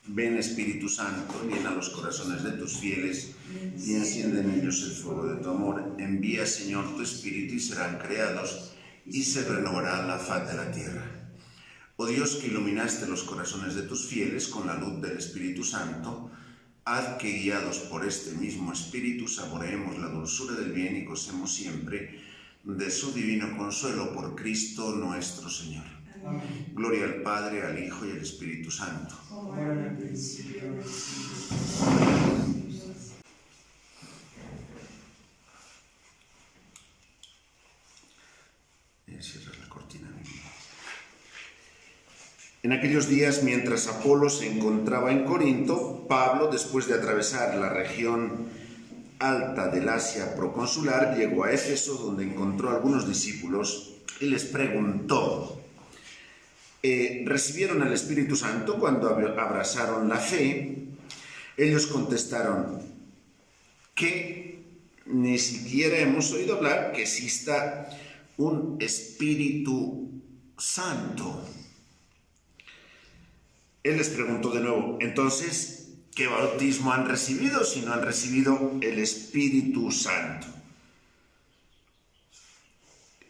Ven Espíritu Santo, llena los corazones de tus fieles y enciende en ellos el fuego de tu amor. Envía, Señor, tu Espíritu y serán creados y se renovará la faz de la tierra. Oh Dios, que iluminaste los corazones de tus fieles con la luz del Espíritu Santo, haz que, guiados por este mismo Espíritu, saboreemos la dulzura del bien y gocemos siempre de su divino consuelo por Cristo nuestro Señor. Amén. Gloria al Padre, al Hijo y al Espíritu Santo. Como era en el principio, ahora y siempre. Cierra la cortina. En aquellos días, mientras Apolo se encontraba en Corinto, Pablo, después de atravesar la región alta del Asia proconsular, llegó a Éfeso, donde encontró a algunos discípulos y les preguntó: ¿recibieron el Espíritu Santo cuando abrazaron la fe? Ellos contestaron que ni siquiera hemos oído hablar que exista un Espíritu Santo. Él les preguntó de nuevo: entonces, ¿qué bautismo han recibido si no han recibido el Espíritu Santo?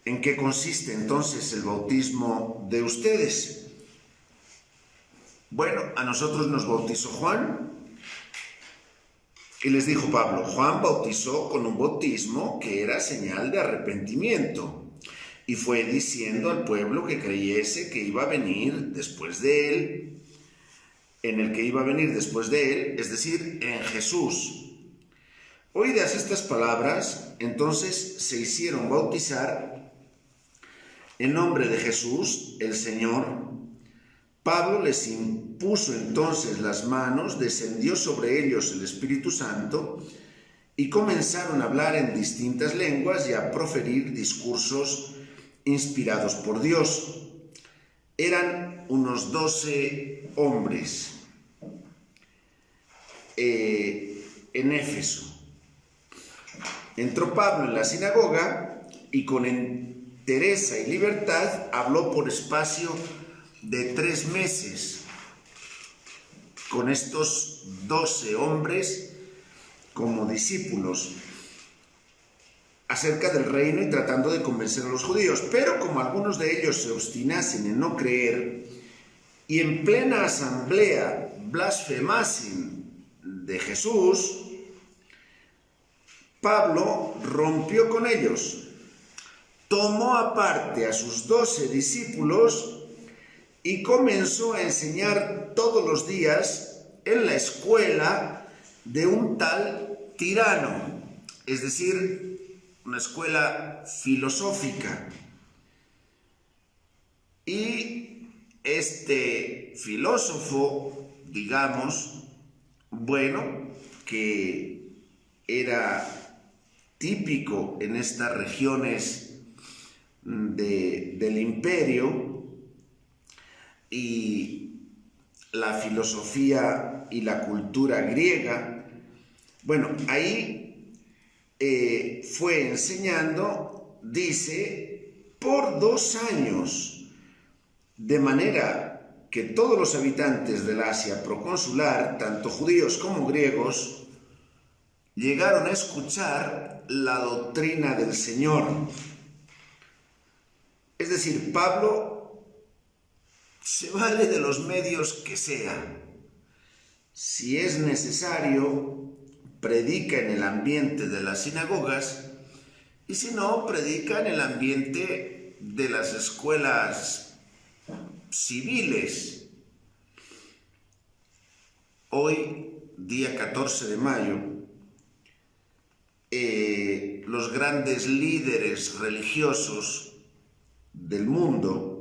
¿En qué consiste entonces el bautismo de ustedes? Bueno, a nosotros nos bautizó Juan. Y les dijo Pablo: Juan bautizó con un bautismo que era señal de arrepentimiento, y fue diciendo al pueblo que creyese que iba a venir después de él, en el que iba a venir después de él, es decir, en Jesús. Oídas estas palabras, entonces se hicieron bautizar en nombre de Jesús, el Señor. Pablo les impuso entonces las manos, descendió sobre ellos el Espíritu Santo y comenzaron a hablar en distintas lenguas y a proferir discursos inspirados por Dios. Eran unos 12 hombres en Éfeso. Entró Pablo en la sinagoga y con entereza y libertad habló por espacio de 3 meses con estos 12 hombres como discípulos acerca del reino y tratando de convencer a los judíos. Pero como algunos de ellos se obstinasen en no creer y en plena asamblea blasfemasen de Jesús, Pablo rompió con ellos, tomó aparte a sus 12 discípulos y comenzó a enseñar todos los días en la escuela de un tal Tirano, es decir, una escuela filosófica. Y este filósofo, digamos, bueno, que era típico en estas regiones del imperio, y la filosofía y la cultura griega, bueno, ahí fue enseñando, dice, por 2 años, de manera que todos los habitantes del Asia proconsular, tanto judíos como griegos, llegaron a escuchar la doctrina del Señor. Es decir, Pablo se vale de los medios que sea. Si es necesario, predica en el ambiente de las sinagogas, y si no, predica en el ambiente de las escuelas civiles. Hoy, día 14 de mayo, los grandes líderes religiosos del mundo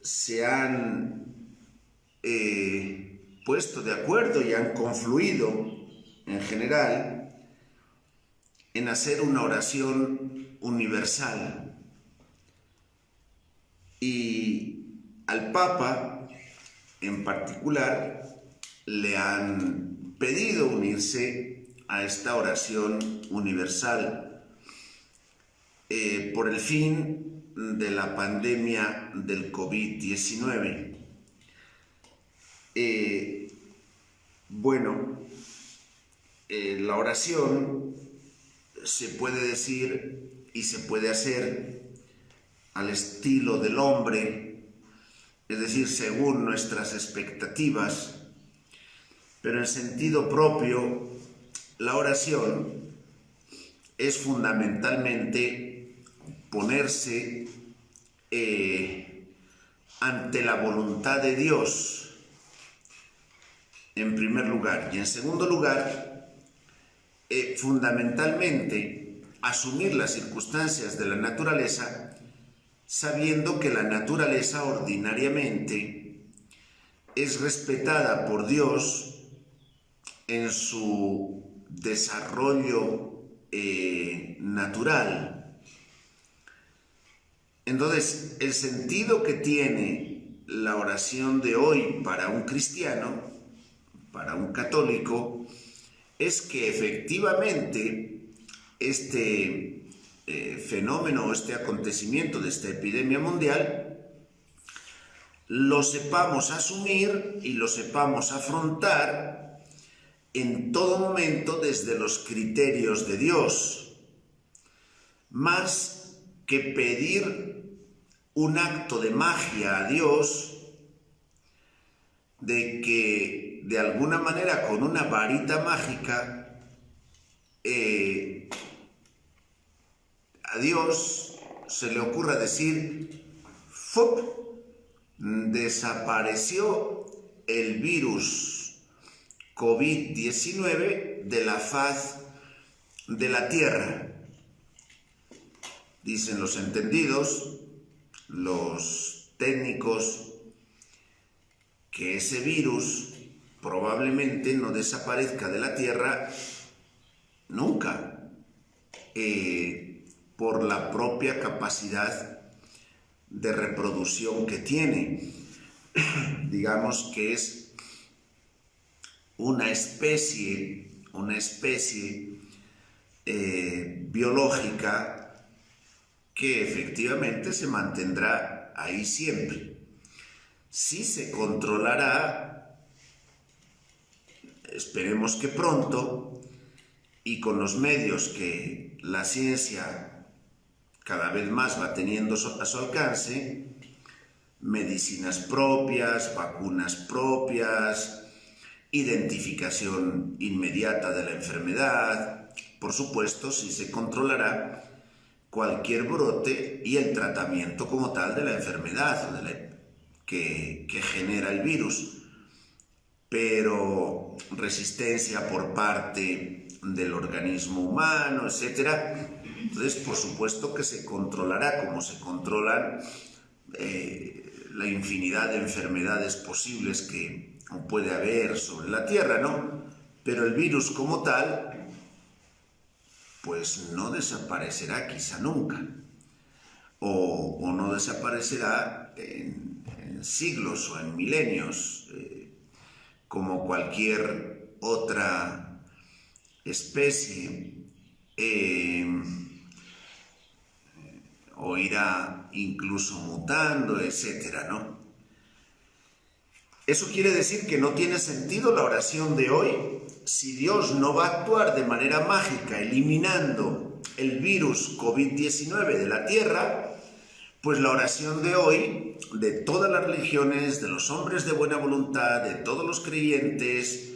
se han puesto de acuerdo y han confluido en general en hacer una oración universal, y al Papa en particular le han pedido unirse a esta oración universal por el fin de la pandemia del COVID-19. La oración se puede decir y se puede hacer al estilo del hombre, es decir, según nuestras expectativas, pero en sentido propio, la oración es fundamentalmente ponerse ante la voluntad de Dios, en primer lugar, y en segundo lugar, fundamentalmente asumir las circunstancias de la naturaleza, sabiendo que la naturaleza ordinariamente es respetada por Dios en su desarrollo natural. Entonces, el sentido que tiene la oración de hoy para un cristiano, para un católico, es que efectivamente este fenómeno, este acontecimiento de esta epidemia mundial, lo sepamos asumir y lo sepamos afrontar en todo momento desde los criterios de Dios, más que pedir un acto de magia a Dios, de que de alguna manera con una varita mágica a Dios se le ocurra decir, ¡fup!, desapareció el virus COVID-19 de la faz de la Tierra. Dicen los entendidos, los técnicos, que ese virus probablemente no desaparezca de la Tierra nunca, por la propia capacidad de reproducción que tiene. Digamos que es una especie biológica que efectivamente se mantendrá ahí siempre. Sí se controlará, esperemos que pronto, y con los medios que la ciencia cada vez más va teniendo a su alcance, medicinas propias, vacunas propias, identificación inmediata de la enfermedad. Por supuesto, sí se controlará cualquier brote y el tratamiento como tal de la enfermedad que genera el virus, pero resistencia por parte del organismo humano, etc. Entonces, por supuesto que se controlará como se controlan la infinidad de enfermedades posibles que puede haber sobre la Tierra, ¿no? Pero el virus como tal, pues no desaparecerá quizá nunca, o no desaparecerá en siglos o en milenios, como cualquier otra especie, o irá incluso mutando, etcétera, ¿no? Eso quiere decir que no tiene sentido la oración de hoy si Dios no va a actuar de manera mágica eliminando el virus COVID-19 de la Tierra. Pues la oración de hoy, de todas las religiones, de los hombres de buena voluntad, de todos los creyentes,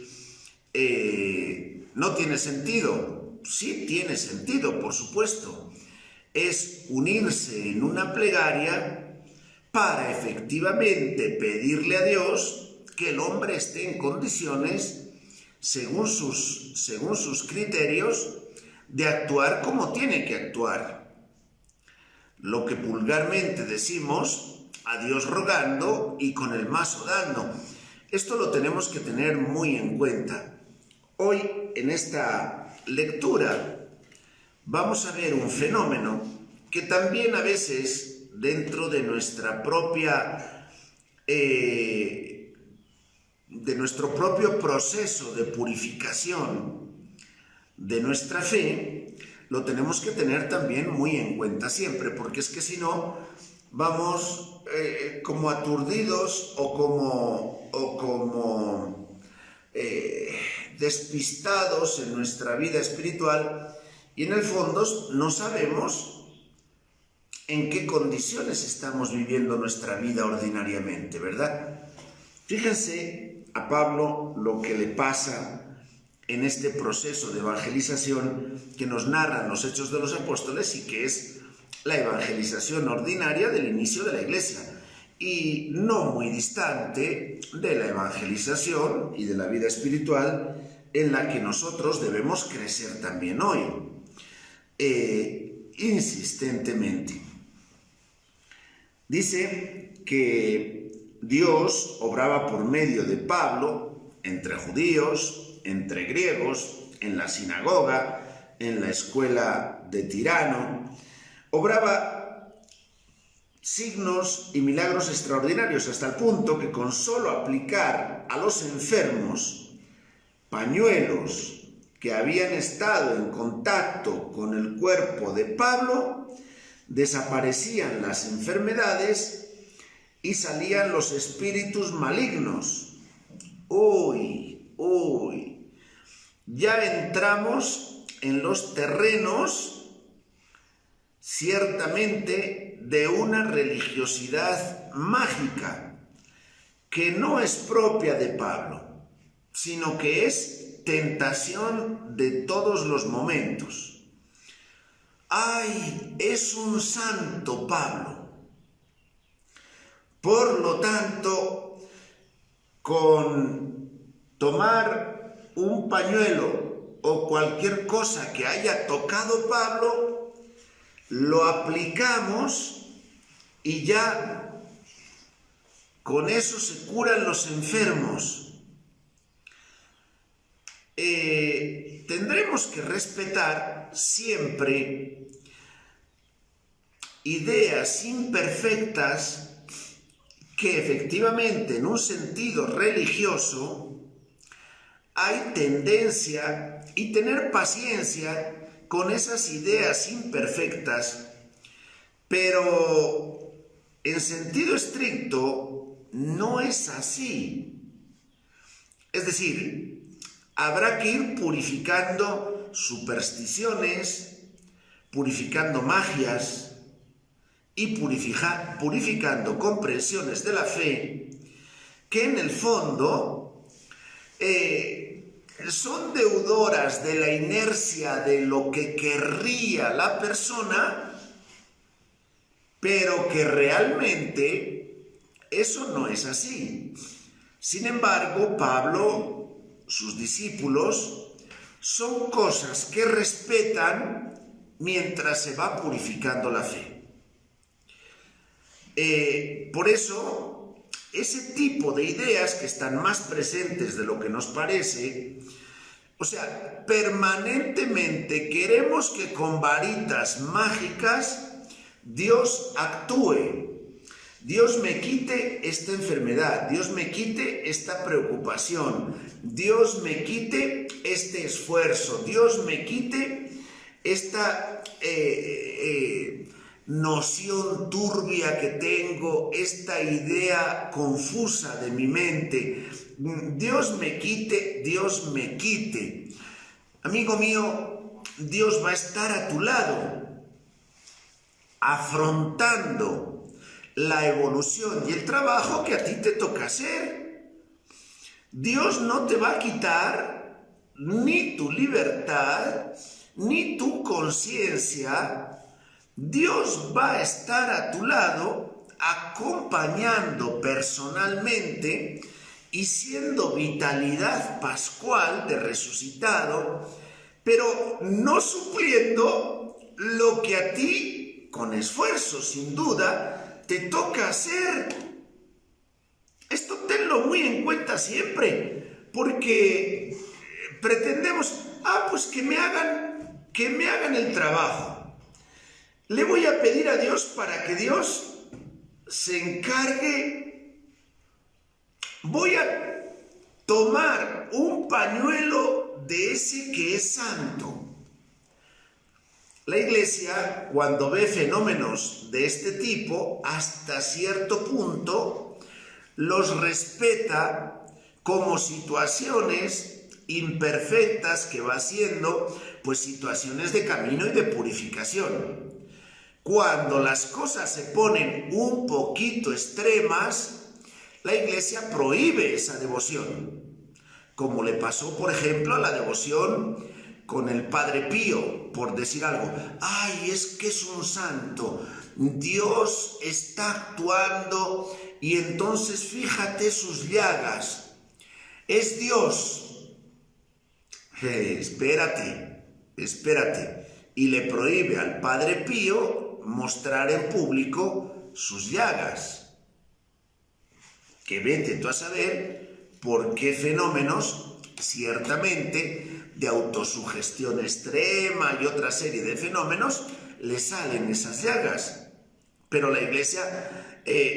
no tiene sentido. Sí tiene sentido, por supuesto. Es unirse en una plegaria para efectivamente pedirle a Dios que el hombre esté en condiciones, según sus criterios, de actuar como tiene que actuar. Lo que vulgarmente decimos, a Dios rogando y con el mazo dando. Esto lo tenemos que tener muy en cuenta. Hoy, en esta lectura, vamos a ver un fenómeno que también a veces, dentro de nuestra propia, de nuestro propio proceso de purificación de nuestra fe, lo tenemos que tener también muy en cuenta siempre, porque es que si no, vamos como aturdidos o como despistados en nuestra vida espiritual y en el fondo no sabemos en qué condiciones estamos viviendo nuestra vida ordinariamente, ¿verdad? Fíjense a Pablo lo que le pasa en este proceso de evangelización que nos narran los Hechos de los Apóstoles y que es la evangelización ordinaria del inicio de la Iglesia y no muy distante de la evangelización y de la vida espiritual en la que nosotros debemos crecer también hoy, insistentemente. Dice que Dios obraba por medio de Pablo entre judíos, entre griegos, en la sinagoga, en la escuela de Tirano. Obraba signos y milagros extraordinarios hasta el punto que con solo aplicar a los enfermos pañuelos que habían estado en contacto con el cuerpo de Pablo, desaparecían las enfermedades y salían los espíritus malignos. Ya entramos en los terrenos, ciertamente, de una religiosidad mágica que no es propia de Pablo, sino que es tentación de todos los momentos. ¡Ay! Es un santo Pablo. Por lo tanto, con tomar un pañuelo o cualquier cosa que haya tocado Pablo, lo aplicamos y ya con eso se curan los enfermos. Tendremos que respetar siempre ideas imperfectas que efectivamente en un sentido religioso hay tendencia y tener paciencia con esas ideas imperfectas, pero en sentido estricto no es así. Es decir, habrá que ir purificando supersticiones, purificando magias y purificando comprensiones de la fe que en el fondo son deudoras de la inercia de lo que querría la persona, pero que realmente eso no es así. Sin embargo, Pablo, sus discípulos, son cosas que respetan mientras se va purificando la fe. Por eso, ese tipo de ideas que están más presentes de lo que nos parece, o sea, permanentemente queremos que con varitas mágicas Dios actúe. Dios me quite esta enfermedad, Dios me quite esta preocupación, Dios me quite este esfuerzo, Dios me quite esta noción turbia que tengo, esta idea confusa de mi mente. Dios me quite, Dios me quite. Amigo mío, Dios va a estar a tu lado, afrontando la evolución y el trabajo que a ti te toca hacer. Dios no te va a quitar ni tu libertad, ni tu conciencia. Dios va a estar a tu lado, acompañando personalmente y siendo vitalidad pascual de resucitado, pero no supliendo lo que a ti, con esfuerzo sin duda, te toca hacer. Esto tenlo muy en cuenta siempre, porque pretendemos, pues que me hagan el trabajo. Le voy a pedir a Dios para que Dios se encargue. Voy a tomar un pañuelo de ese que es santo. La Iglesia, cuando ve fenómenos de este tipo, hasta cierto punto, los respeta como situaciones imperfectas que va siendo, pues situaciones de camino y de purificación. Cuando las cosas se ponen un poquito extremas, la Iglesia prohíbe esa devoción, como le pasó, por ejemplo, a la devoción con el Padre Pío, por decir algo. ¡Ay, es que es un santo! Dios está actuando y entonces fíjate sus llagas. Es Dios. Espérate. Y le prohíbe al Padre Pío mostrar en público sus llagas. Que vete tú a saber por qué fenómenos, ciertamente, de autosugestión extrema y otra serie de fenómenos, le salen esas llagas. Pero la Iglesia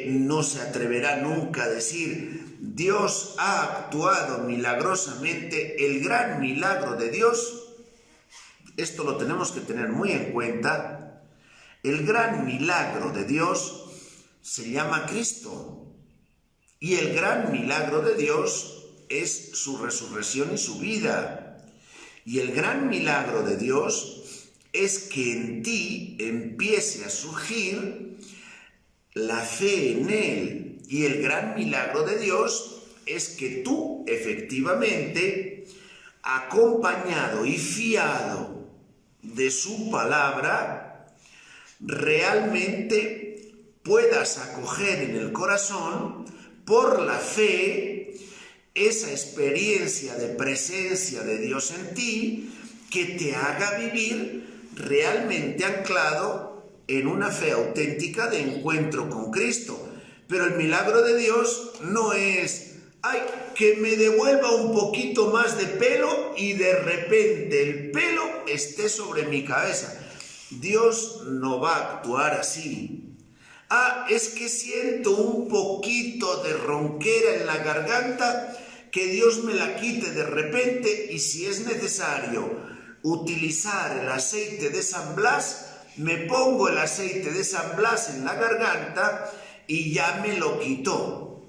no se atreverá nunca a decir: Dios ha actuado milagrosamente, el gran milagro de Dios. Esto lo tenemos que tener muy en cuenta. El gran milagro de Dios se llama Cristo. Y el gran milagro de Dios es su resurrección y su vida. Y el gran milagro de Dios es que en ti empiece a surgir la fe en Él. Y el gran milagro de Dios es que tú, efectivamente, acompañado y fiado de su palabra, realmente puedas acoger en el corazón, por la fe, esa experiencia de presencia de Dios en ti, que te haga vivir realmente anclado en una fe auténtica de encuentro con Cristo. Pero el milagro de Dios no es: ¡ay, que me devuelva un poquito más de pelo y de repente el pelo esté sobre mi cabeza! Dios no va a actuar así. Es que siento un poquito de ronquera en la garganta, que Dios me la quite de repente, y si es necesario utilizar el aceite de San Blas, me pongo el aceite de San Blas en la garganta y ya me lo quitó.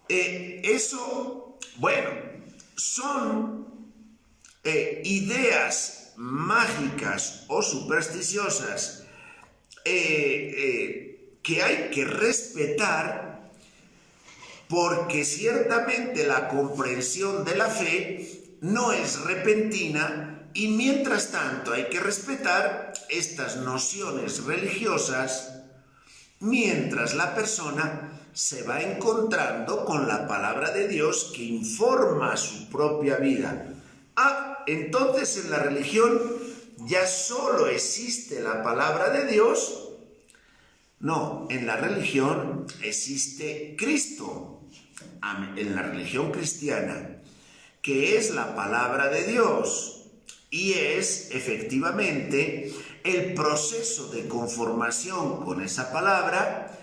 Eso, bueno, son ideas mágicas o supersticiosas que hay que respetar, porque ciertamente la comprensión de la fe no es repentina, y mientras tanto hay que respetar estas nociones religiosas mientras la persona se va encontrando con la palabra de Dios que informa su propia vida. Entonces en la religión ya solo existe la palabra de Dios. No, en la religión existe Cristo, en la religión cristiana, que es la palabra de Dios, y es efectivamente el proceso de conformación con esa palabra,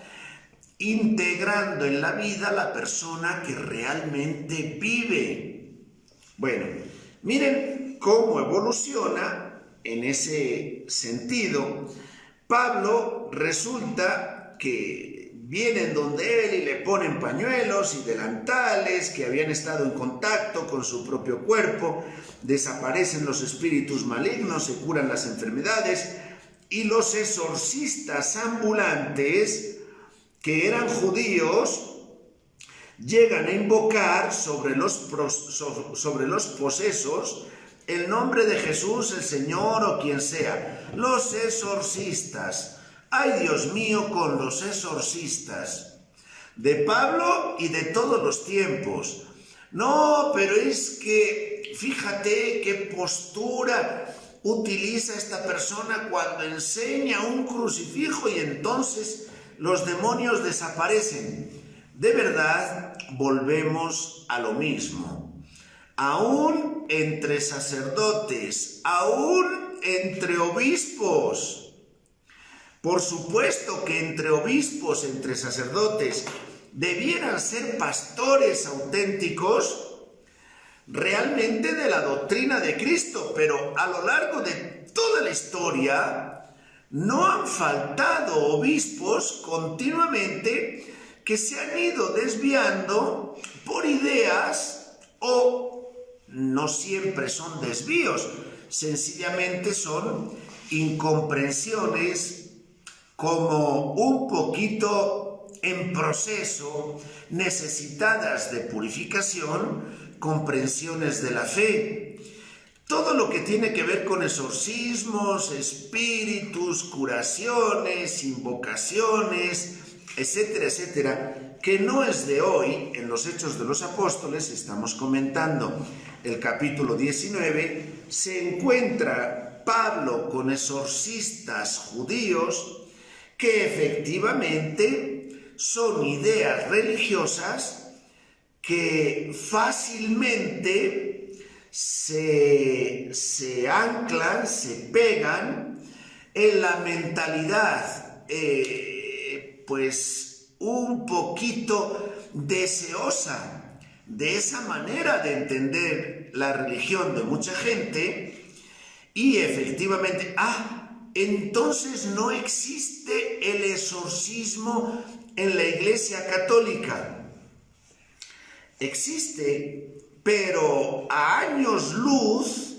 integrando en la vida a la persona que realmente vive. Bueno, miren cómo evoluciona en ese sentido. Pablo resulta que vienen donde él y le ponen pañuelos y delantales que habían estado en contacto con su propio cuerpo, desaparecen los espíritus malignos, se curan las enfermedades, y los exorcistas ambulantes, que eran judíos, llegan a invocar sobre los posesos el nombre de Jesús, el Señor o quien sea. Los exorcistas. ¡Ay, Dios mío, con los exorcistas! De Pablo y de todos los tiempos. No, pero es que fíjate qué postura utiliza esta persona cuando enseña un crucifijo y entonces los demonios desaparecen. De verdad, volvemos a lo mismo. Aún entre sacerdotes, aún entre obispos. Por supuesto que entre obispos, entre sacerdotes, debieran ser pastores auténticos, realmente de la doctrina de Cristo, pero a lo largo de toda la historia no han faltado obispos continuamente que se han ido desviando por ideas, o no siempre son desvíos, sencillamente son incomprensiones como un poquito en proceso, necesitadas de purificación, comprensiones de la fe. Todo lo que tiene que ver con exorcismos, espíritus, curaciones, invocaciones, etcétera, etcétera, que no es de hoy. En los Hechos de los Apóstoles, estamos comentando el capítulo 19, se encuentra Pablo con exorcistas judíos que efectivamente son ideas religiosas que fácilmente se anclan, se pegan en la mentalidad pues un poquito deseosa de esa manera de entender la religión de mucha gente, y efectivamente, entonces no existe el exorcismo en la Iglesia Católica. Existe, pero a años luz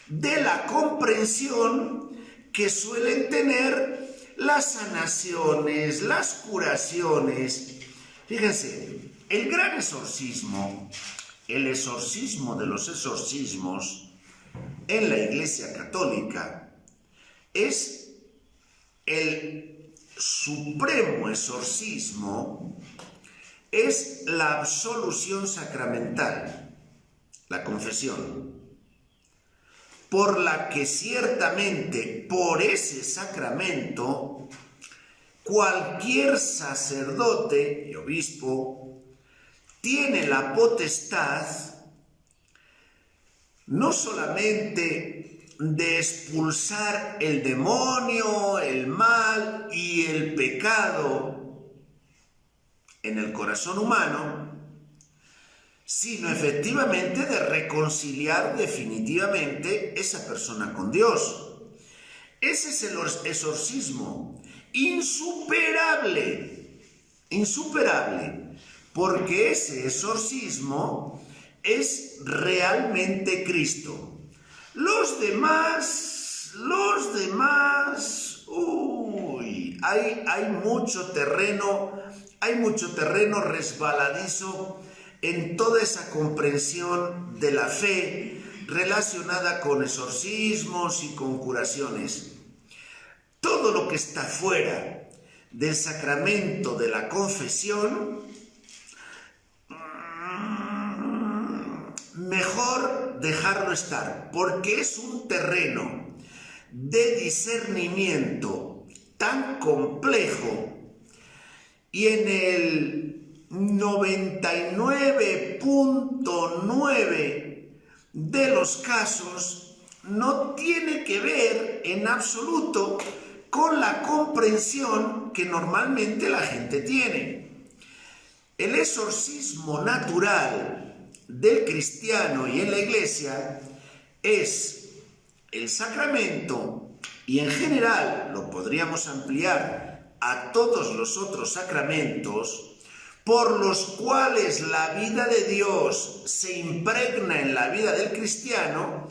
de la comprensión que suelen tener las sanaciones, las curaciones. Fíjense, el gran exorcismo, el exorcismo de los exorcismos en la Iglesia Católica, es el supremo exorcismo, es la absolución sacramental, la confesión, por la que ciertamente por ese sacramento cualquier sacerdote y obispo tiene la potestad no solamente de expulsar el demonio, el mal y el pecado en el corazón humano, sino efectivamente de reconciliar definitivamente esa persona con Dios. Ese es el exorcismo insuperable, porque ese exorcismo es realmente Cristo. Los demás, hay mucho terreno resbaladizo en toda esa comprensión de la fe relacionada con exorcismos y con curaciones. Todo lo que está fuera del sacramento de la confesión, mejor dejarlo estar, porque es un terreno de discernimiento tan complejo, y en el 99.9 de los casos no tiene que ver en absoluto con la comprensión que normalmente la gente tiene. El exorcismo natural del cristiano y en la Iglesia es el sacramento, y en general lo podríamos ampliar a todos los otros sacramentos, por los cuales la vida de Dios se impregna en la vida del cristiano,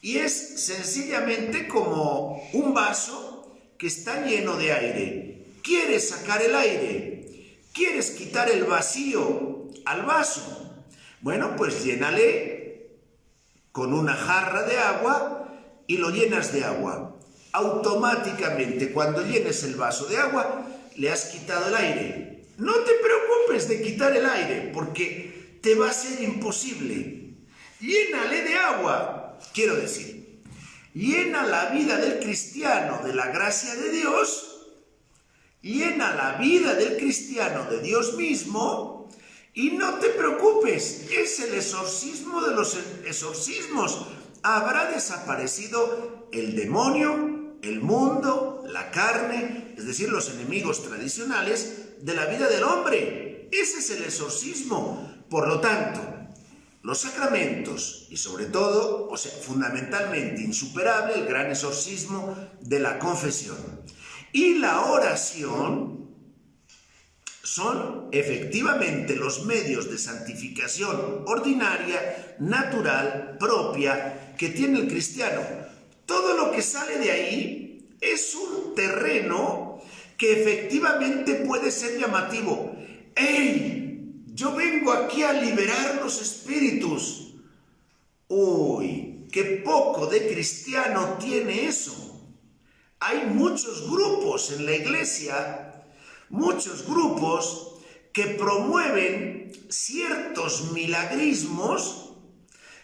y es sencillamente como un vaso que está lleno de aire. ¿Quieres sacar el aire? ¿Quieres quitar el vacío al vaso? Bueno, pues llénale con una jarra de agua y lo llenas de agua. Automáticamente, cuando llenes el vaso de agua, le has quitado el aire. No te preocupes de quitar el aire, porque te va a ser imposible. Llénale de agua, quiero decir, llena la vida del cristiano de la gracia de Dios, llena la vida del cristiano de Dios mismo, y no te preocupes, es el exorcismo de los exorcismos. Habrá desaparecido el demonio, el mundo, la carne, es decir, los enemigos tradicionales de la vida del hombre. Ese es el exorcismo. Por lo tanto, los sacramentos y sobre todo, o sea, fundamentalmente insuperable, el gran exorcismo de la confesión. Y la oración son efectivamente los medios de santificación ordinaria, natural, propia, que tiene el cristiano. Todo lo que sale de ahí es un terreno que efectivamente puede ser llamativo. ¡Ey! Yo vengo aquí a liberar los espíritus. Uy, qué poco de cristiano tiene eso. Hay muchos grupos en la iglesia, muchos grupos que promueven ciertos milagrismos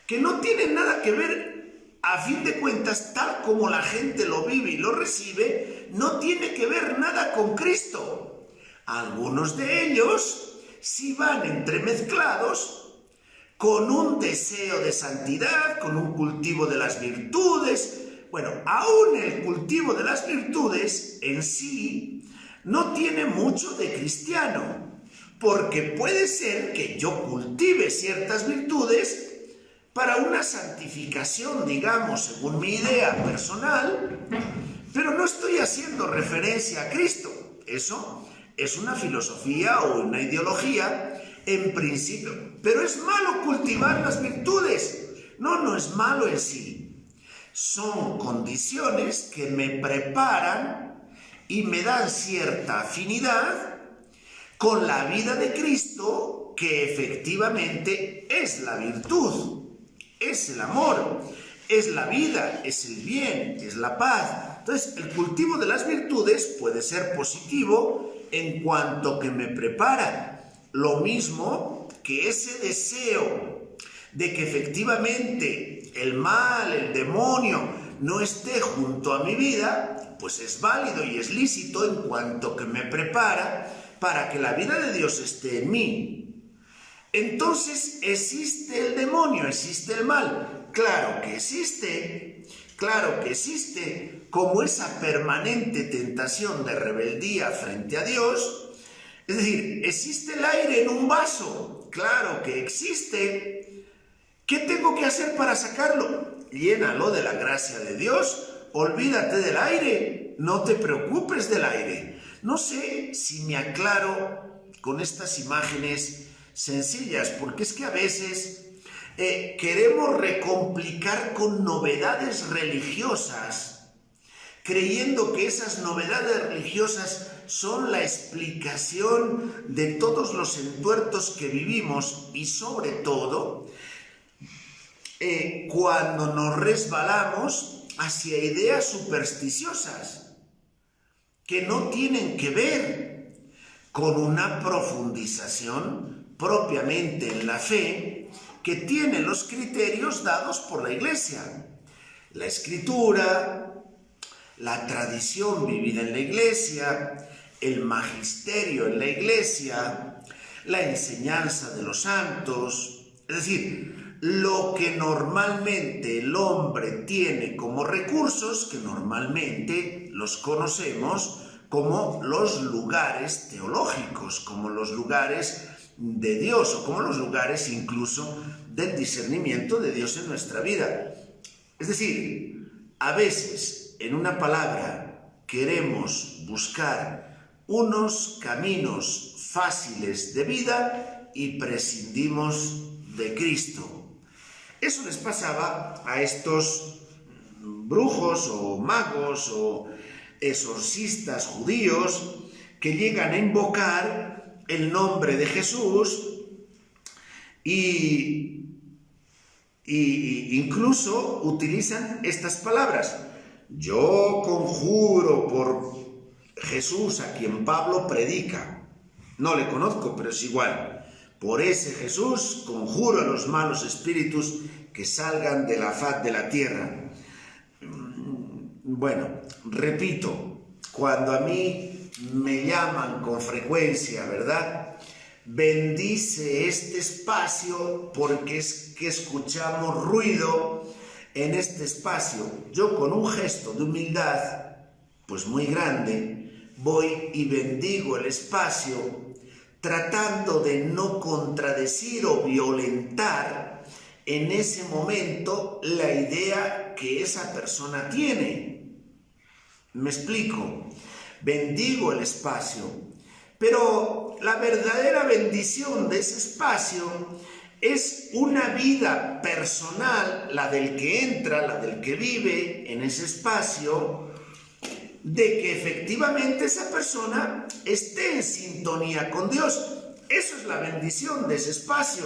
que no tienen nada que ver, a fin de cuentas, tal como la gente lo vive y lo recibe, no tiene que ver nada con Cristo. Algunos de ellos sí van entremezclados con un deseo de santidad, con un cultivo de las virtudes. Bueno, aún el cultivo de las virtudes en sí no tiene mucho de cristiano, porque puede ser que yo cultive ciertas virtudes para una santificación, digamos, según mi idea personal, pero no estoy haciendo referencia a Cristo. Eso es una filosofía o una ideología en principio, pero es malo cultivar las virtudes. No es malo en sí. Son condiciones que me preparan y me dan cierta afinidad con la vida de Cristo, que efectivamente es la virtud, es el amor, es la vida, es el bien, es la paz. Entonces, el cultivo de las virtudes puede ser positivo en cuanto que me prepara. Lo mismo que ese deseo de que efectivamente el mal, el demonio, no esté junto a mi vida, pues es válido y es lícito en cuanto que me prepara para que la vida de Dios esté en mí. Entonces, ¿existe el demonio? ¿Existe el mal? Claro que existe, como esa permanente tentación de rebeldía frente a Dios. Es decir, ¿existe el aire en un vaso? Claro que existe. ¿Qué tengo que hacer para sacarlo? Llénalo de la gracia de Dios, olvídate del aire, no te preocupes del aire. No sé si me aclaro con estas imágenes sencillas, porque es que a veces queremos recomplicar con novedades religiosas, creyendo que esas novedades religiosas son la explicación de todos los entuertos que vivimos y sobre todo cuando nos resbalamos hacia ideas supersticiosas que no tienen que ver con una profundización propiamente en la fe que tiene los criterios dados por la Iglesia. La Escritura, la tradición vivida en la Iglesia, el magisterio en la Iglesia, la enseñanza de los santos, es decir, lo que normalmente el hombre tiene como recursos, que normalmente los conocemos como los lugares teológicos, como los lugares de Dios o como los lugares incluso del discernimiento de Dios en nuestra vida. Es decir, a veces, en una palabra, queremos buscar unos caminos fáciles de vida y prescindimos de Cristo. Eso les pasaba a estos brujos o magos o exorcistas judíos que llegan a invocar el nombre de Jesús y incluso utilizan estas palabras: yo conjuro por Jesús a quien Pablo predica. No le conozco, pero es igual. Por ese Jesús conjuro a los malos espíritus que salgan de la faz de la tierra. Bueno, repito, cuando a mí me llaman con frecuencia, ¿verdad? Bendice este espacio porque es que escuchamos ruido en este espacio. Yo con un gesto de humildad, pues muy grande, voy y bendigo el espacio, tratando de no contradecir o violentar en ese momento la idea que esa persona tiene. Me explico. Bendigo el espacio, pero la verdadera bendición de ese espacio es una vida personal, la del que entra, la del que vive en ese espacio, de que efectivamente esa persona esté en sintonía con Dios. Eso es la bendición de ese espacio.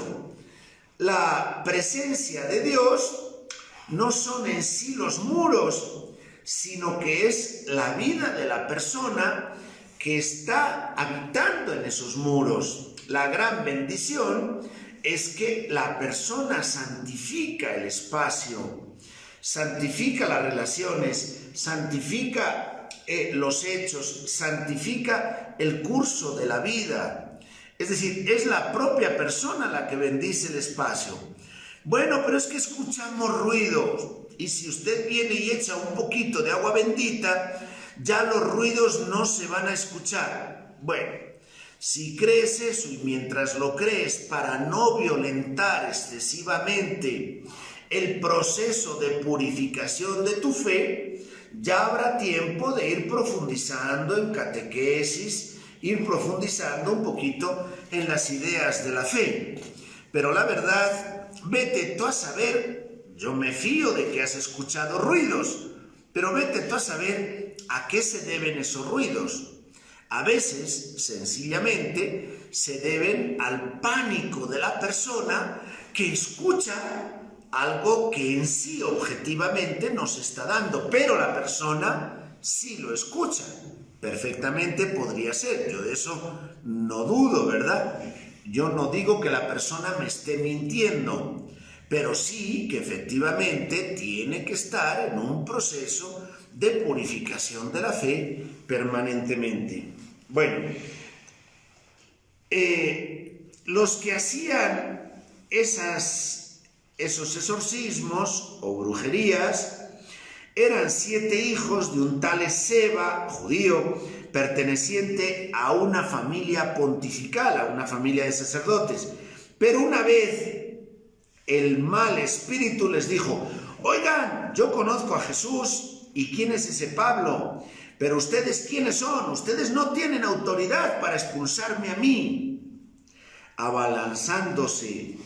La presencia de Dios no son en sí los muros, sino que es la vida de la persona que está habitando en esos muros. La gran bendición es que la persona santifica el espacio, santifica las relaciones, santifica los hechos, santifica el curso de la vida. Es decir, es la propia persona la que bendice el espacio. Bueno, pero es que escuchamos ruidos, y si usted viene y echa un poquito de agua bendita, ya los ruidos no se van a escuchar. Bueno, si crees eso y mientras lo crees para no violentar excesivamente el proceso de purificación de tu fe, ya habrá tiempo de ir profundizando en catequesis, ir profundizando un poquito en las ideas de la fe. Pero la verdad, vete tú a saber, yo me fío de que has escuchado ruidos, pero vete tú a saber a qué se deben esos ruidos. A veces, sencillamente, se deben al pánico de la persona que escucha algo que en sí objetivamente no se está dando, pero la persona sí lo escucha. Perfectamente podría ser, yo de eso no dudo, ¿verdad? Yo no digo que la persona me esté mintiendo, pero sí que efectivamente tiene que estar en un proceso de purificación de la fe permanentemente. Bueno, los que hacían esos exorcismos o brujerías eran 7 hijos de un tal Esceva, judío, perteneciente a una familia pontifical, a una familia de sacerdotes. Pero una vez el mal espíritu les dijo: oigan, yo conozco a Jesús, ¿y quién es ese Pablo? Pero ustedes, ¿quiénes son? Ustedes no tienen autoridad para expulsarme a mí. Abalanzándose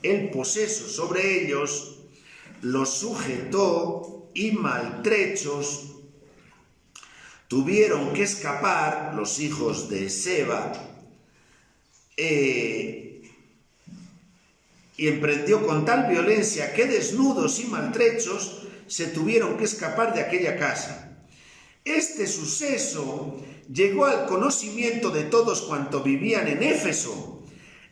el poseso sobre ellos, los sujetó y maltrechos tuvieron que escapar los hijos de Esceva, y emprendió con tal violencia que desnudos y maltrechos se tuvieron que escapar de aquella casa. Este suceso llegó al conocimiento de todos cuantos vivían en Éfeso.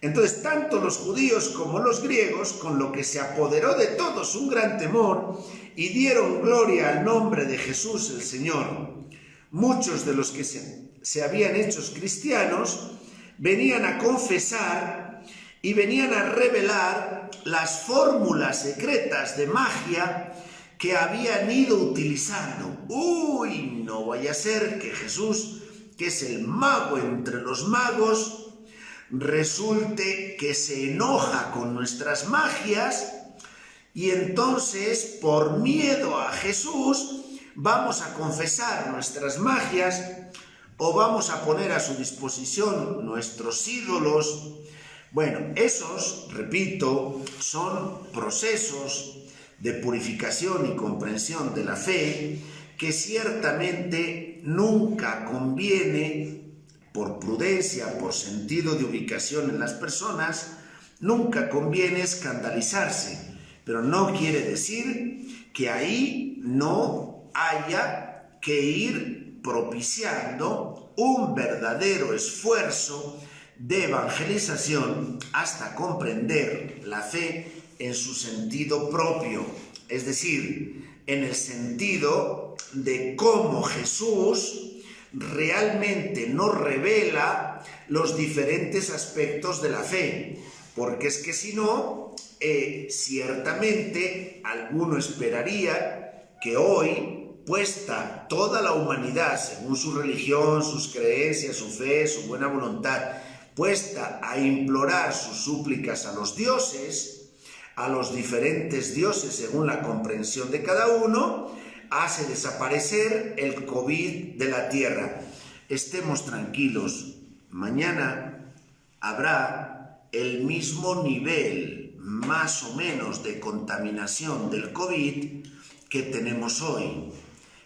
Entonces, tanto los judíos como los griegos, con lo que se apoderó de todos un gran temor, y dieron gloria al nombre de Jesús el Señor. Muchos de los que se habían hecho cristianos venían a confesar y venían a revelar las fórmulas secretas de magia que habían ido utilizando. Uy, no vaya a ser que Jesús, que es el mago entre los magos, resulte que se enoja con nuestras magias y entonces, por miedo a Jesús, vamos a confesar nuestras magias o vamos a poner a su disposición nuestros ídolos. Bueno, esos, repito, son procesos de purificación y comprensión de la fe que ciertamente nunca conviene, por prudencia, por sentido de ubicación en las personas, nunca conviene escandalizarse, pero no quiere decir que ahí no haya que ir propiciando un verdadero esfuerzo de evangelización hasta comprender la fe en su sentido propio, es decir, en el sentido de cómo Jesús realmente nos revela los diferentes aspectos de la fe, porque es que si no, ciertamente alguno esperaría que hoy, puesta toda la humanidad, según su religión, sus creencias, su fe, su buena voluntad, puesta a implorar sus súplicas a los dioses, a los diferentes dioses según la comprensión de cada uno, hace desaparecer el COVID de la tierra. Estemos tranquilos, mañana habrá el mismo nivel, más o menos, de contaminación del COVID que tenemos hoy.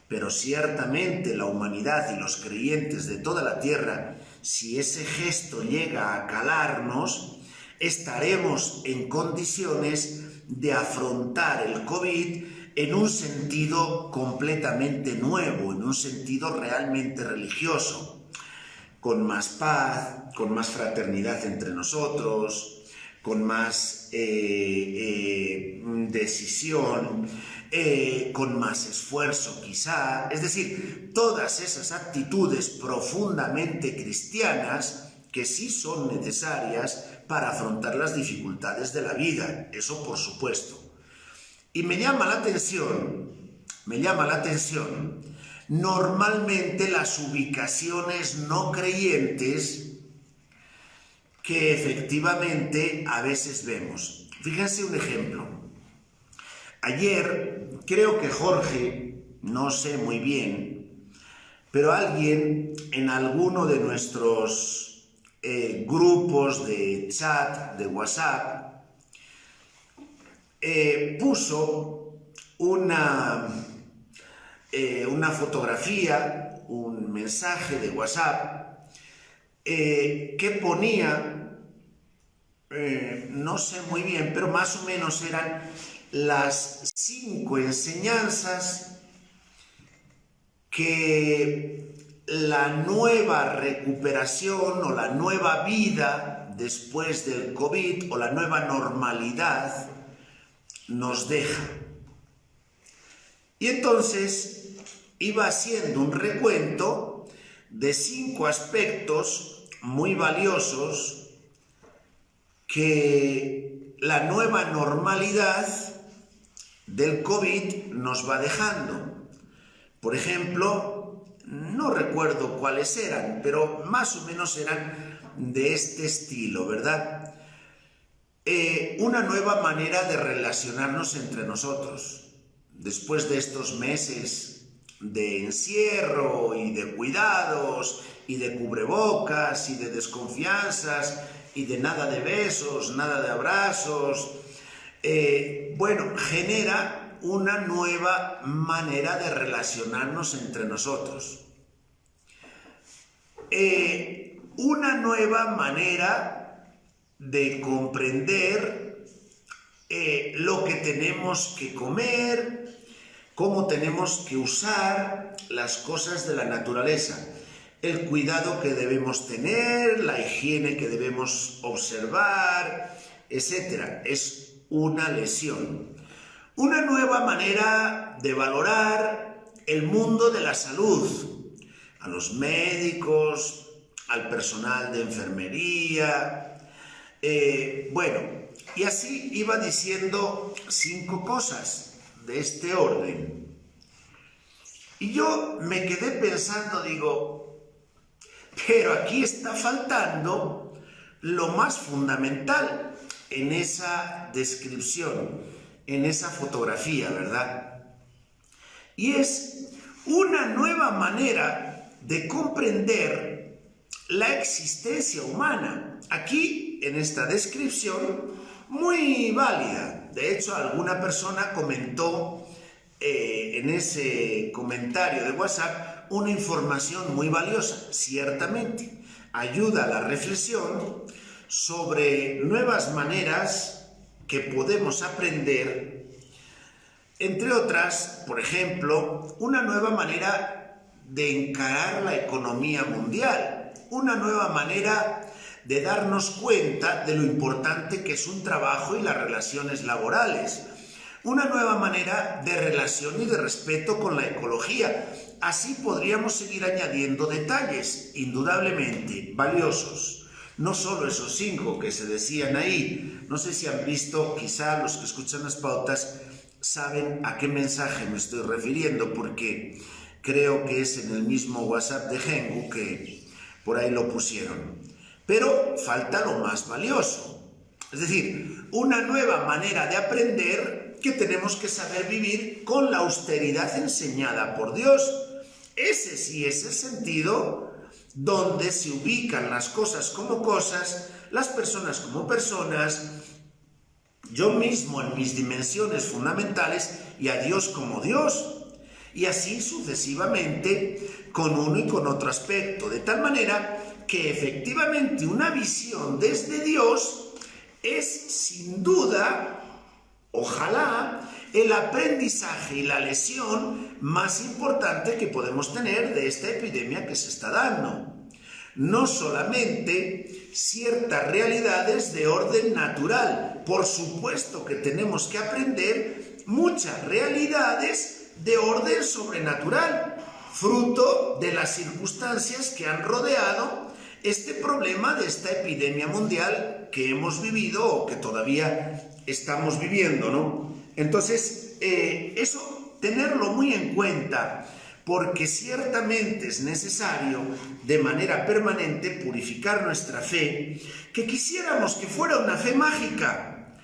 Pero ciertamente la humanidad y los creyentes de toda la tierra, si ese gesto llega a calarnos, estaremos en condiciones de afrontar el COVID en un sentido completamente nuevo, en un sentido realmente religioso, con más paz, con más fraternidad entre nosotros, con más decisión, con más esfuerzo quizá. Es decir, todas esas actitudes profundamente cristianas que sí son necesarias para afrontar las dificultades de la vida, eso por supuesto. Y me llama la atención, normalmente las ubicaciones no creyentes que efectivamente a veces vemos. Fíjense un ejemplo. Ayer, creo que Jorge, no sé muy bien, pero alguien en alguno de nuestros grupos de chat, de WhatsApp, puso una fotografía, un mensaje de WhatsApp que ponía, no sé muy bien, pero más o menos eran las 5 enseñanzas que la nueva recuperación o la nueva vida después del COVID o la nueva normalidad nos deja. Y entonces iba haciendo un recuento de 5 aspectos muy valiosos que la nueva normalidad del COVID nos va dejando. Por ejemplo, no recuerdo cuáles eran, pero más o menos eran de este estilo, ¿verdad? Una nueva manera de relacionarnos entre nosotros. Después de estos meses de encierro y de cuidados y de cubrebocas y de desconfianzas y de nada de besos, nada de abrazos, genera una nueva manera de relacionarnos entre nosotros. Una nueva manera de comprender lo que tenemos que comer, cómo tenemos que usar las cosas de la naturaleza, el cuidado que debemos tener, la higiene que debemos observar, etc. Es una lección. Una nueva manera de valorar el mundo de la salud, a los médicos, al personal de enfermería. Y así iba diciendo 5 cosas de este orden. Y yo me quedé pensando, digo, pero aquí está faltando lo más fundamental en esa descripción, en esa fotografía, ¿verdad? Y es una nueva manera de comprender la existencia humana. Aquí, en esta descripción, muy válida. De hecho, alguna persona comentó en ese comentario de WhatsApp una información muy valiosa. Ciertamente, ayuda a la reflexión sobre nuevas maneras que podemos aprender, entre otras, por ejemplo, una nueva manera de encarar la economía mundial, una nueva manera de darnos cuenta de lo importante que es un trabajo y las relaciones laborales, una nueva manera de relación y de respeto con la ecología. Así podríamos seguir añadiendo detalles, indudablemente valiosos. No solo esos 5 que se decían ahí. No sé si han visto, quizá los que escuchan las pautas saben a qué mensaje me estoy refiriendo, porque creo que es en el mismo WhatsApp de Gengu que por ahí lo pusieron. Pero falta lo más valioso. Es decir, una nueva manera de aprender que tenemos que saber vivir con la austeridad enseñada por Dios. Ese sí es el sentido donde se ubican las cosas como cosas, las personas como personas, yo mismo en mis dimensiones fundamentales y a Dios como Dios. Y así sucesivamente con uno y con otro aspecto, de tal manera que efectivamente una visión desde Dios es sin duda, ojalá, el aprendizaje y la lesión más importante que podemos tener de esta epidemia que se está dando. No solamente ciertas realidades de orden natural, por supuesto que tenemos que aprender muchas realidades de orden sobrenatural, fruto de las circunstancias que han rodeado este problema de esta epidemia mundial que hemos vivido o que todavía estamos viviendo, ¿no? Entonces, eso tenerlo muy en cuenta, porque ciertamente es necesario de manera permanente purificar nuestra fe, que quisiéramos que fuera una fe mágica,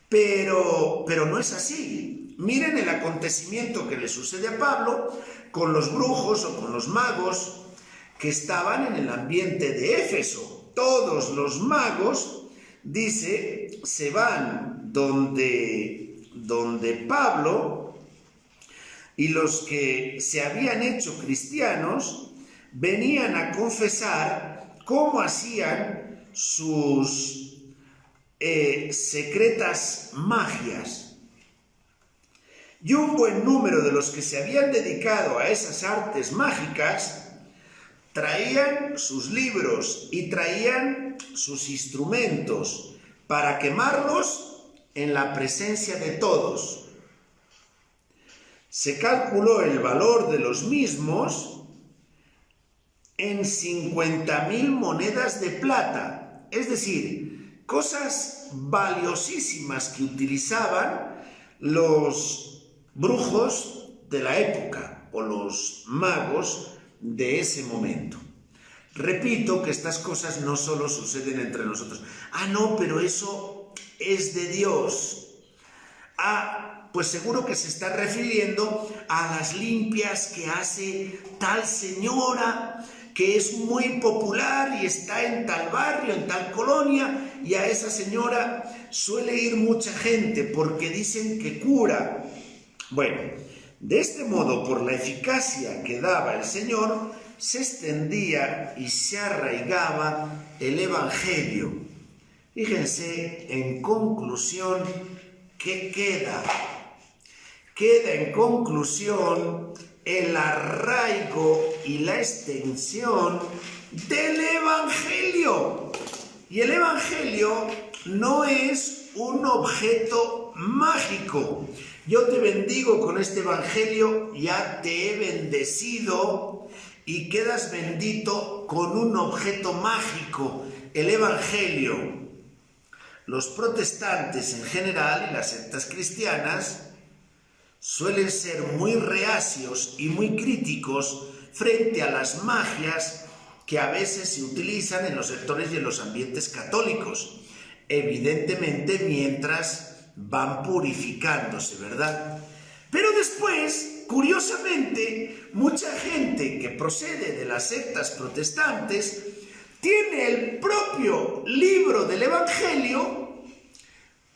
pero no es así. Miren el acontecimiento que le sucede a Pablo con los brujos o con los magos que estaban en el ambiente de Éfeso. Todos los magos, dice, se van donde Pablo, y los que se habían hecho cristianos venían a confesar cómo hacían sus secretas magias. Y un buen número de los que se habían dedicado a esas artes mágicas traían sus libros y traían sus instrumentos para quemarlos en la presencia de todos. Se calculó el valor de los mismos en 50.000 monedas de plata, es decir, cosas valiosísimas que utilizaban los brujos de la época o los magos de ese momento. Repito que estas cosas no solo suceden entre nosotros. No, pero eso es de Dios. Pues seguro que se está refiriendo a las limpias que hace tal señora que es muy popular y está en tal barrio, en tal colonia, y a esa señora suele ir mucha gente porque dicen que cura. Bueno, de este modo, por la eficacia que daba el Señor, se extendía y se arraigaba el Evangelio. Fíjense, en conclusión, ¿qué queda? Queda en conclusión el arraigo y la extensión del Evangelio. Y el Evangelio no es un objeto mágico. Yo te bendigo con este Evangelio, ya te he bendecido y quedas bendito con un objeto mágico, el Evangelio. Los protestantes en general y las sectas cristianas suelen ser muy reacios y muy críticos frente a las magias que a veces se utilizan en los sectores y en los ambientes católicos, evidentemente mientras van purificándose, ¿verdad? Pero después, curiosamente, mucha gente que procede de las sectas protestantes tiene el propio libro del Evangelio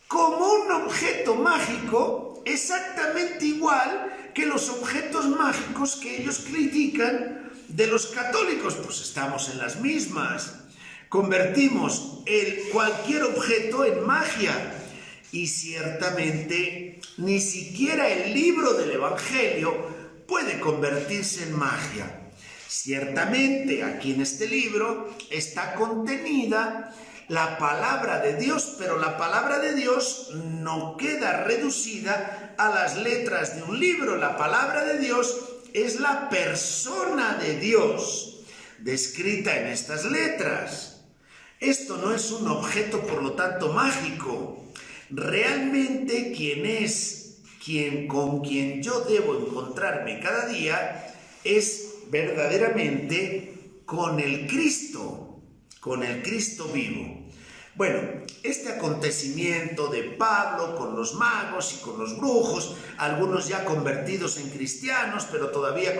como un objeto mágico exactamente igual que los objetos mágicos que ellos critican de los católicos. Pues estamos en las mismas. Convertimos cualquier objeto en magia. Y ciertamente ni siquiera el libro del Evangelio puede convertirse en magia. Ciertamente aquí en este libro está contenida la palabra de Dios, pero la palabra de Dios no queda reducida a las letras de un libro. La palabra de Dios es la persona de Dios, descrita en estas letras. Esto no es un objeto, por lo tanto, mágico. Realmente con quien yo debo encontrarme cada día es verdaderamente con el Cristo vivo. Bueno, este acontecimiento de Pablo con los magos y con los brujos, algunos ya convertidos en cristianos, pero todavía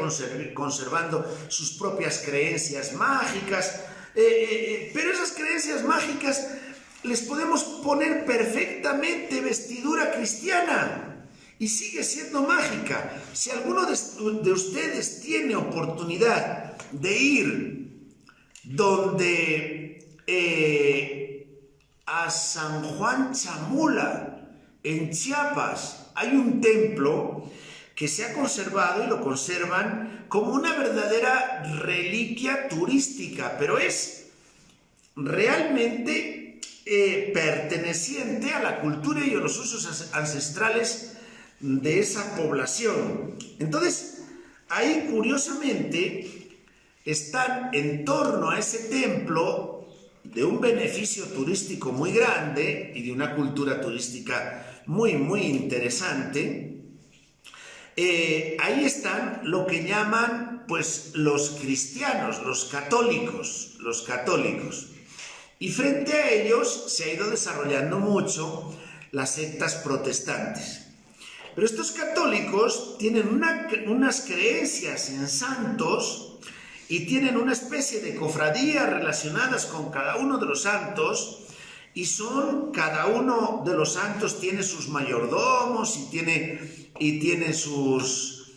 conservando sus propias creencias mágicas, pero esas creencias mágicas les podemos poner perfectamente vestidura cristiana y sigue siendo mágica. Si alguno de ustedes tiene oportunidad de ir a San Juan Chamula, en Chiapas, hay un templo que se ha conservado y lo conservan como una verdadera reliquia turística, pero es realmente perteneciente a la cultura y a los usos ancestrales de esa población. Entonces, ahí curiosamente están en torno a ese templo de un beneficio turístico muy grande y de una cultura turística muy, muy interesante. Ahí están lo que llaman pues los cristianos, los católicos. Y frente a ellos se ha ido desarrollando mucho las sectas protestantes. Pero estos católicos tienen unas creencias en santos y tienen una especie de cofradías relacionadas con cada uno de los santos, y cada uno de los santos tiene sus mayordomos y tiene sus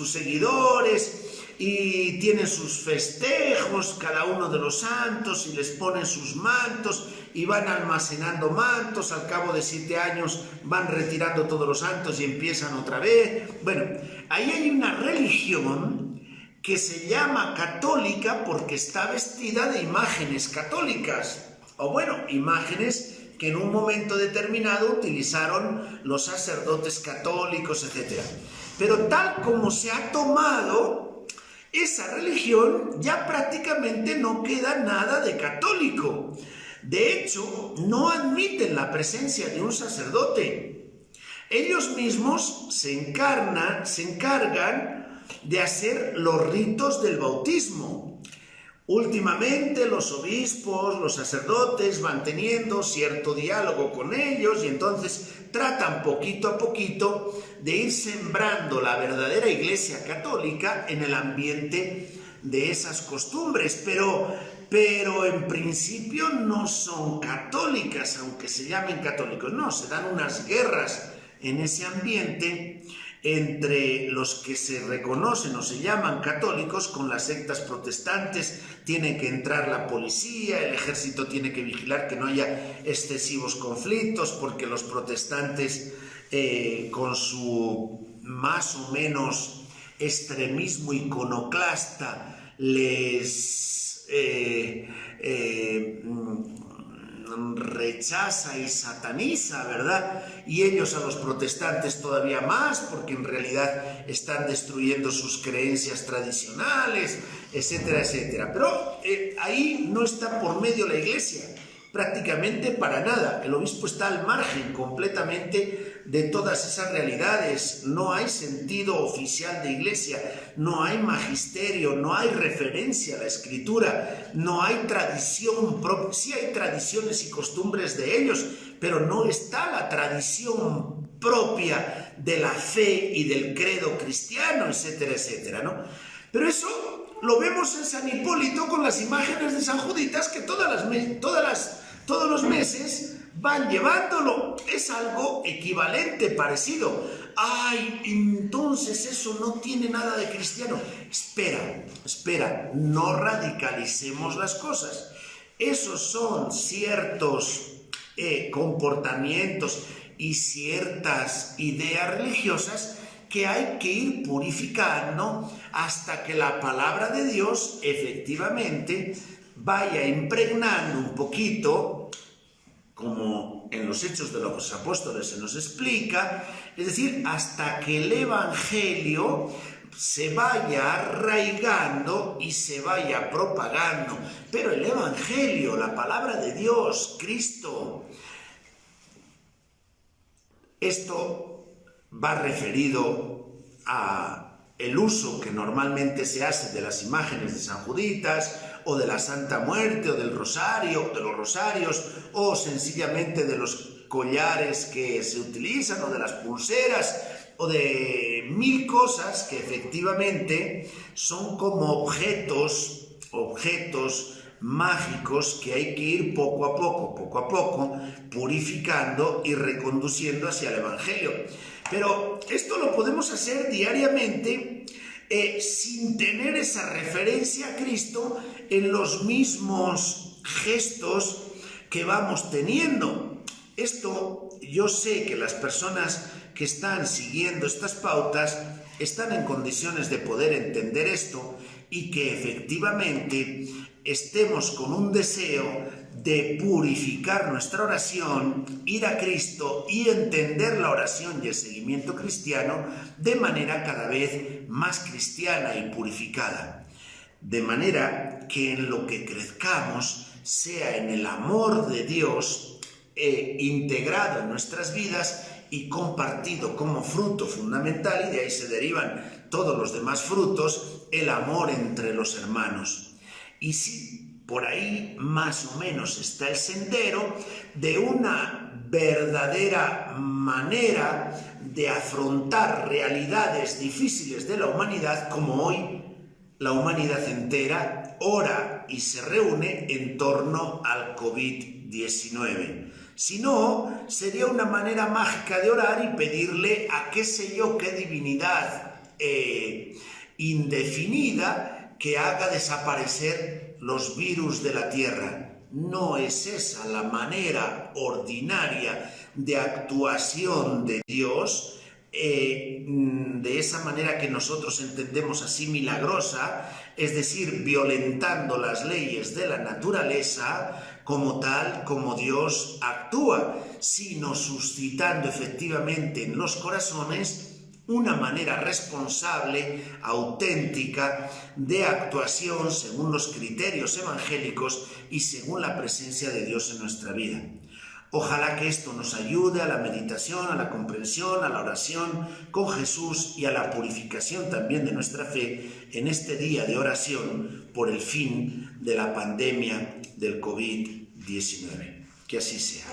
seguidores, y tienen sus festejos cada uno de los santos, y les ponen sus mantos y van almacenando mantos. Al cabo de 7 años van retirando todos los santos y empiezan otra vez. Bueno, ahí hay una religión que se llama católica porque está vestida de imágenes católicas, o bueno, imágenes que en un momento determinado utilizaron los sacerdotes católicos, etc. Pero tal como se ha tomado esa religión, ya prácticamente no queda nada de católico. De hecho, no admiten la presencia de un sacerdote. Ellos mismos se encargan de hacer los ritos del bautismo. Últimamente los obispos, los sacerdotes van teniendo cierto diálogo con ellos y entonces tratan poquito a poquito de ir sembrando la verdadera Iglesia católica en el ambiente de esas costumbres, pero en principio no son católicas, aunque se llamen católicos. No, se dan unas guerras en ese ambiente entre los que se reconocen o se llaman católicos con las sectas protestantes. Tiene que entrar la policía, el ejército tiene que vigilar que no haya excesivos conflictos, porque los protestantes, con su más o menos extremismo iconoclasta, les rechaza y sataniza, ¿verdad? Y ellos a los protestantes todavía más, porque en realidad están destruyendo sus creencias tradicionales, etcétera, etcétera. Pero ahí no está por medio la Iglesia, prácticamente para nada. El obispo está al margen completamente de todas esas realidades. No hay sentido oficial de Iglesia, no hay magisterio, no hay referencia a la Escritura, no hay tradición propia. Sí hay tradiciones y costumbres de ellos, pero no está la tradición propia de la fe y del credo cristiano, etcétera, etcétera, ¿no? Pero eso lo vemos en San Hipólito con las imágenes de San Juditas que todos los meses van llevándolo. Es algo equivalente, parecido. ¡Ay! Entonces eso no tiene nada de cristiano. Espera, no radicalicemos las cosas. Esos son ciertos comportamientos y ciertas ideas religiosas que hay que ir purificando hasta que la palabra de Dios efectivamente vaya impregnando un poquito, como en los Hechos de los Apóstoles se nos explica, es decir, hasta que el Evangelio se vaya arraigando y se vaya propagando. Pero el Evangelio, la palabra de Dios, Cristo, esto va referido a el uso que normalmente se hace de las imágenes de San Juditas o de la Santa Muerte, o del rosario, de los rosarios, o sencillamente de los collares que se utilizan, o de las pulseras, o de mil cosas que efectivamente son como objetos mágicos que hay que ir poco a poco, purificando y reconduciendo hacia el Evangelio. Pero esto lo podemos hacer diariamente sin tener esa referencia a Cristo en los mismos gestos que vamos teniendo. Esto yo sé que las personas que están siguiendo estas pautas están en condiciones de poder entender esto y que efectivamente estemos con un deseo de purificar nuestra oración, ir a Cristo y entender la oración y el seguimiento cristiano de manera cada vez más cristiana y purificada. De manera que en lo que crezcamos sea en el amor de Dios integrado en nuestras vidas y compartido como fruto fundamental, y de ahí se derivan todos los demás frutos, el amor entre los hermanos. Y si por ahí más o menos está el sendero de una verdadera manera de afrontar realidades difíciles de la humanidad, como hoy la humanidad entera ora y se reúne en torno al COVID-19. Si no, sería una manera mágica de orar y pedirle a qué sé yo qué divinidad indefinida que haga desaparecer los virus de la tierra. No es esa la manera ordinaria de actuación de Dios, de esa manera que nosotros entendemos así milagrosa, es decir, violentando las leyes de la naturaleza como tal como Dios actúa, sino suscitando efectivamente en los corazones una manera responsable, auténtica, de actuación según los criterios evangélicos y según la presencia de Dios en nuestra vida. Ojalá que esto nos ayude a la meditación, a la comprensión, a la oración con Jesús y a la purificación también de nuestra fe en este día de oración por el fin de la pandemia del COVID-19. Que así sea.